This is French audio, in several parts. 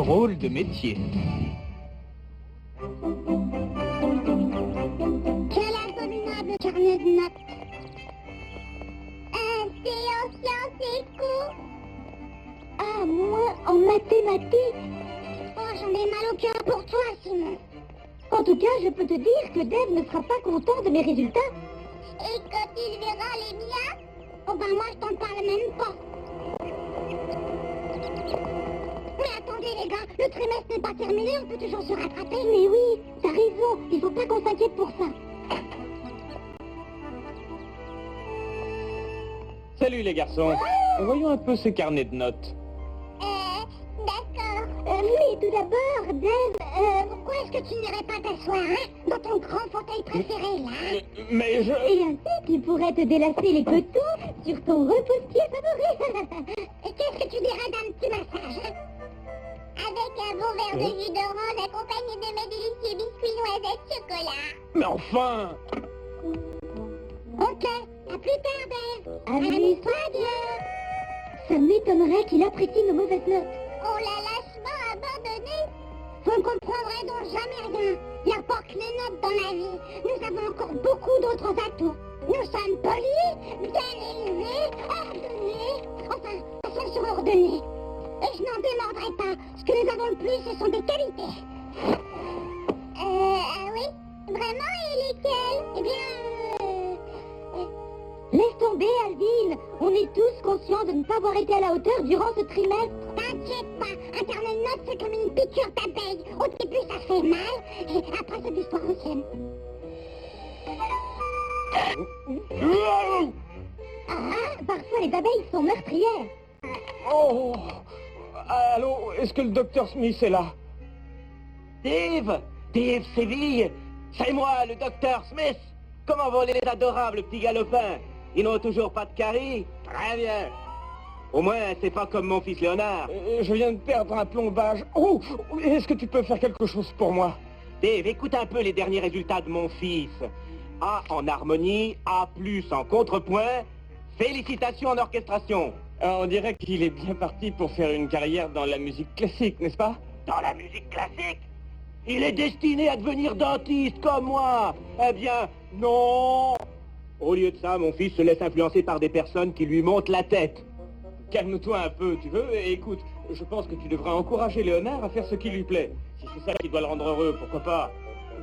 drôle de métier. Quel abominable carnet de notes. Science éco. Ah, moi, en mathématiques. Oh, j'en ai mal au cœur pour toi, Simon. En tout cas, je peux te dire que Dave ne sera pas content de mes résultats. Et quand il verra les miens, oh ben moi, je t'en parle même pas. Mais attendez, les gars, le trimestre n'est pas terminé, on peut toujours se rattraper. Mais oui, t'as raison, il faut pas qu'on s'inquiète pour ça. Salut les garçons. Voyons un peu ces carnets de notes. D'accord. Mais tout d'abord, Dave, pourquoi est-ce que tu n'irais pas t'asseoir, hein, dans ton grand fauteuil préféré, là? Mais je... Et ainsi, tu pourrais te délasser les côtons sur ton repose-pied favori. Et qu'est-ce que tu dirais d'un petit massage, hein? Avec un bon verre de jus d'orange accompagné de mes délicieux biscuits noisettes chocolat. Mais enfin! Ok, à plus tard, Dave. Amuse-toi bien. Ça m'étonnerait qu'il apprécie nos mauvaises notes. On l'a lâchement abandonné. Vous ne comprendrez donc jamais rien. Il n'y a pas que les notes dans la vie. Nous avons encore beaucoup d'autres atouts. Nous sommes polis, bien élevés, ordonnés. Enfin, surordonnés. Et je n'en démordrai pas. Ce que nous avons le plus, ce sont des qualités. Oui. Vraiment, et lesquelles? Eh bien, laisse tomber, Alvin. On est tous conscients de ne pas avoir été à la hauteur durant ce trimestre. T'inquiète pas, un carnet de notes, c'est comme une piqûre d'abeille. Au début, ça fait mal, et après, c'est l'histoire ancienne. Ah, parfois, les abeilles sont meurtrières. Oh! Allô, est-ce que le docteur Smith est là? Dave Séville, c'est moi, le docteur Smith. Comment vont les adorables petits galopins? Ils n'ont toujours pas de carie? Très bien. Au moins, c'est pas comme mon fils Léonard. Je viens de perdre un plombage. Oh! Est-ce que tu peux faire quelque chose pour moi? Dave, écoute un peu les derniers résultats de mon fils. A en harmonie, A+ en contrepoint. Félicitations en orchestration. On dirait qu'il est bien parti pour faire une carrière dans la musique classique, n'est-ce pas? Dans la musique classique? Il est destiné à devenir dentiste comme moi. Eh bien, non. Au lieu de ça, mon fils se laisse influencer par des personnes qui lui montent la tête. Calme-toi un peu, tu veux? Et écoute, je pense que tu devrais encourager Léonard à faire ce qui lui plaît. Si c'est ça qui doit le rendre heureux, pourquoi pas?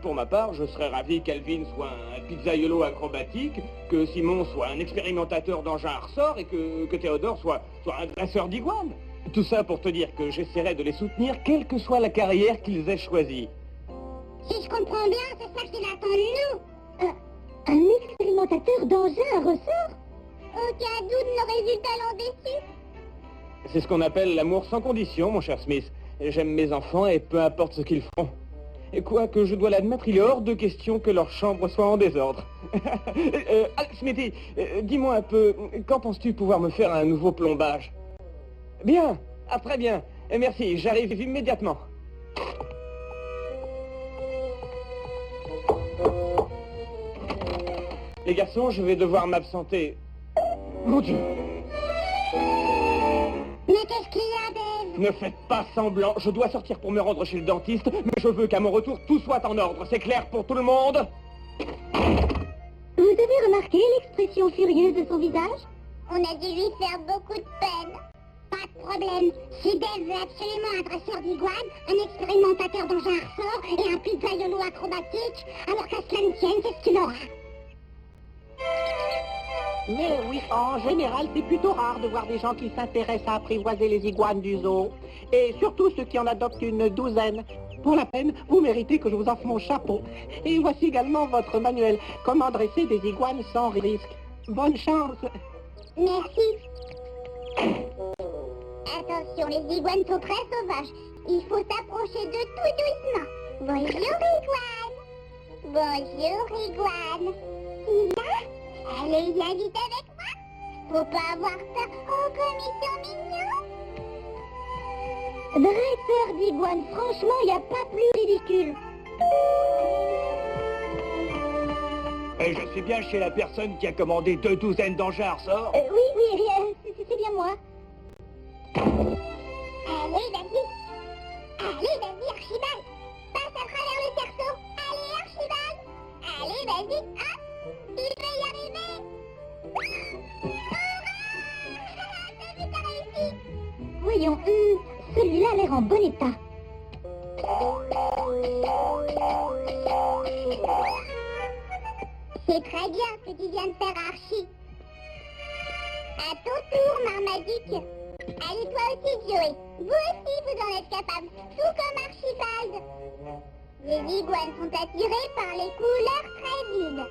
Pour ma part, je serais ravi qu'Alvin soit un pizzaiolo acrobatique, que Simon soit un expérimentateur d'engins à ressort et que Théodore soit un dresseur d'iguanes. Tout ça pour te dire que j'essaierai de les soutenir, quelle que soit la carrière qu'ils aient choisie. Si je comprends bien, c'est ça qu'il attend de nous. Un expérimentateur d'engins à ressort? Aucun doute, nos résultats l'ont déçu. C'est ce qu'on appelle l'amour sans condition, mon cher Smith. J'aime mes enfants et peu importe ce qu'ils feront. Et quoique je dois l'admettre, il est hors de question que leur chambre soit en désordre. Smithy, dis-moi un peu, quand penses-tu pouvoir me faire un nouveau plombage? Bien, très bien. Merci, j'arrive immédiatement. Les garçons, je vais devoir m'absenter. Mon Dieu! Mais qu'est-ce qu'il y a, Dave? Ne faites pas semblant, je dois sortir pour me rendre chez le dentiste, mais je veux qu'à mon retour, tout soit en ordre. C'est clair pour tout le monde? Vous avez remarqué l'expression furieuse de son visage? On a dû lui faire beaucoup de peine. Pas de problème. Si Dave veut absolument un dresseur d'iguane, un expérimentateur d'engins à ressort et un pizzaiolo acrobatique, alors qu'à cela ne tienne, c'est ce qu'il aura. Mais oui, en général, c'est plutôt rare de voir des gens qui s'intéressent à apprivoiser les iguanes du zoo. Et surtout ceux qui en adoptent une douzaine. Pour la peine, vous méritez que je vous offre mon chapeau. Et voici également votre manuel. Comment dresser des iguanes sans risque. Bonne chance. Merci. Attention, les iguanes sont très sauvages. Il faut s'approcher de tout doucement. Bonjour, iguane. Bonjour, iguane. Là, allez, viens vite avec moi. Faut pas avoir peur. Oh, comme ils sont mignons. Dresseur d'iguane, franchement, il n'y a pas plus ridicule. Et je suis bien chez la personne qui a commandé 2 douzaines d'engins à ressort. Oui, c'est bien moi. Allez, vas-y. Allez, vas-y, Archibald. Passe à travers le cerceau. Allez, Archibald. Allez, vas-y, hop. Il va y arriver. T'as vu, t'as réussi. Voyons, celui-là a l'air en bon état. C'est très bien ce que tu viens de faire, Archie. À ton tour, Marmaduke. Allez, toi aussi, Joey. Vous aussi, vous en êtes capable, tout comme Archibald. Les iguanes sont attirées par les couleurs très vives.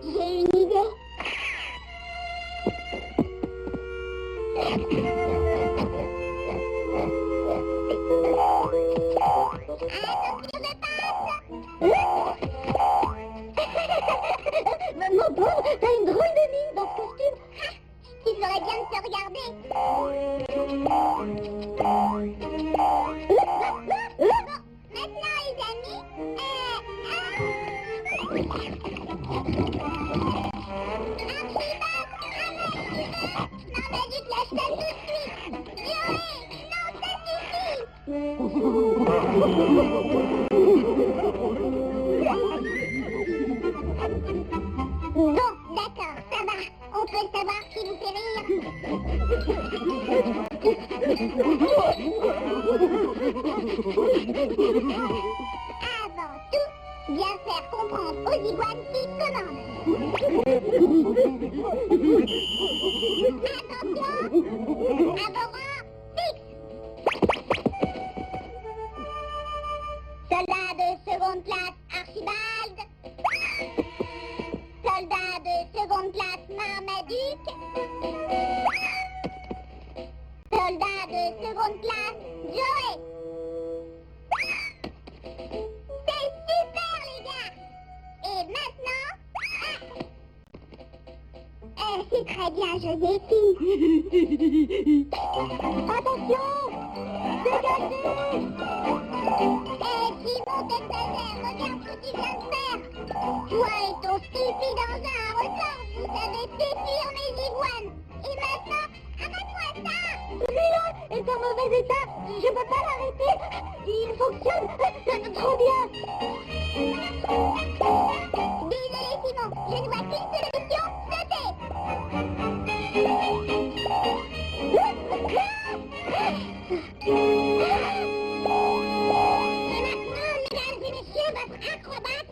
J'ai une idée. Attention de passe. Mon pauvre, t'as une drôle de mine dans ce costume. Il ferait bien de se regarder. Bon, maintenant les amis, Archibald, Marmaduke, lâche ça tout de suite. Joey, non, ça suffit. Bon, d'accord, ça va. On peut savoir qui vous fait rire. Avant tout, bien faire comprendre aux iguanes qui commandent. Attention, à vos rangs, fixe. Soldat de seconde classe, Archibald. Soldat de seconde classe, Marmaduke. Soldat de seconde classe, Joey. C'est super, les gars. Et maintenant... c'est très bien, Joséphine. Attention. Dégagez. Simon t'exagères, regarde ce que tu viens de faire. Toi et ton stupide engin à ressort, vous avez défié mes iguanes. Et maintenant, arrête-moi ça. Celui-là est en mauvais état. Je peux pas l'arrêter. Il fonctionne trop bien. Désolé, Simon. Je ne vois qu'une solution. Sauter. Votre acrobate.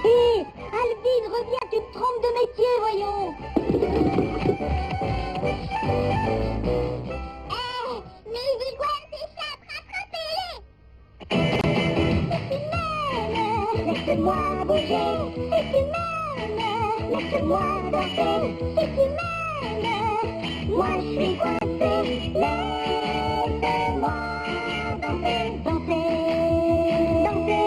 Hé, Alvin, reviens, tu te trompes de métier, voyons. Mes iguanes s'échappent, rattrapez-les. C'est humaine, laisse-moi bouger. C'est humaine, laisse-moi danser. C'est humaine, moi je suis coincé. Laisse-moi danser, danser, danser, danser.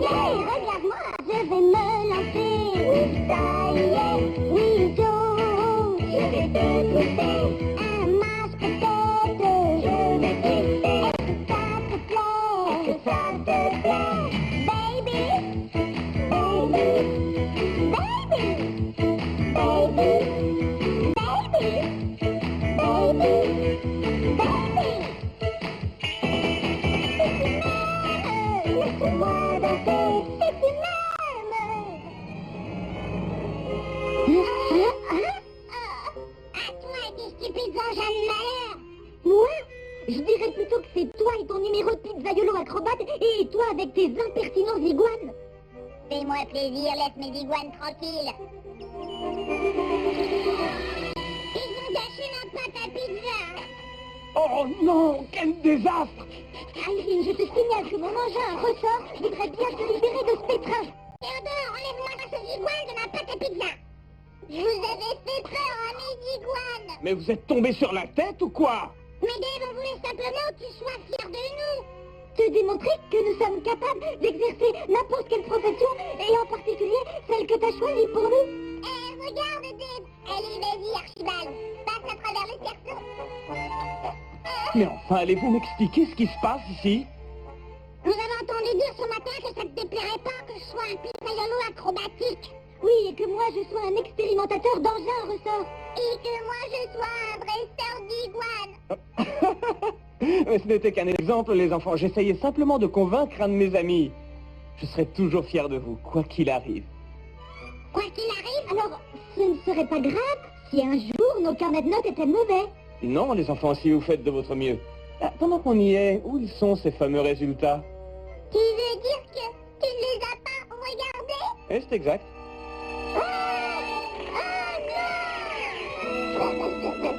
Yeah, regarde-moi, je vais me lancer. Oui, ça y est, oui, Joe, je vais te pousser. Un masque peut-être, je vais twister. Est-ce que ça te plaît? Baby, baby, baby, baby. Moi, je dirais plutôt que c'est toi et ton numéro de pizzaïolo acrobate et toi avec tes impertinents iguanes. Fais-moi plaisir, laisse mes iguanes tranquilles. Ils ont gâché ma pâte à pizza. Oh non, quel désastre! Alvin, je te signale que mon engin à ressort voudrait bien se libérer de ce pétrin. Théodore, enlève-moi ces iguanes de ma pâte à pizza. Je vous avais fait peur à mes iguanes. Mais vous êtes tombé sur la tête ou quoi? Mais Dave, on voulait simplement que tu sois fier de nous. Te démontrer que nous sommes capables d'exercer n'importe quelle profession, et en particulier celle que t'as choisie pour nous. Regarde, Dave. Allez, vas-y, Archibald. Passe à travers le cerceau. Mais enfin, allez-vous m'expliquer ce qui se passe ici? Nous avons entendu dire ce matin que ça ne te déplairait pas que je sois un pizzaïolo acrobatique. Oui, et que moi je sois un expérimentateur d'engins à ressort. Et que moi je sois un dresseur d'iguane. Mais ce n'était qu'un exemple, les enfants. J'essayais simplement de convaincre un de mes amis. Je serai toujours fier de vous, quoi qu'il arrive. Quoi qu'il arrive, alors ce ne serait pas grave si un jour nos carnets de notes étaient mauvais. Non, les enfants, si vous faites de votre mieux. Ah, pendant qu'on y est, où ils sont ces fameux résultats? Tu veux dire que tu ne les as pas regardés? Eh, c'est exact. Oh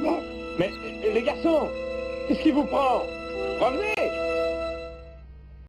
non! Mais, les garçons, qu'est-ce qui vous prend? Revenez!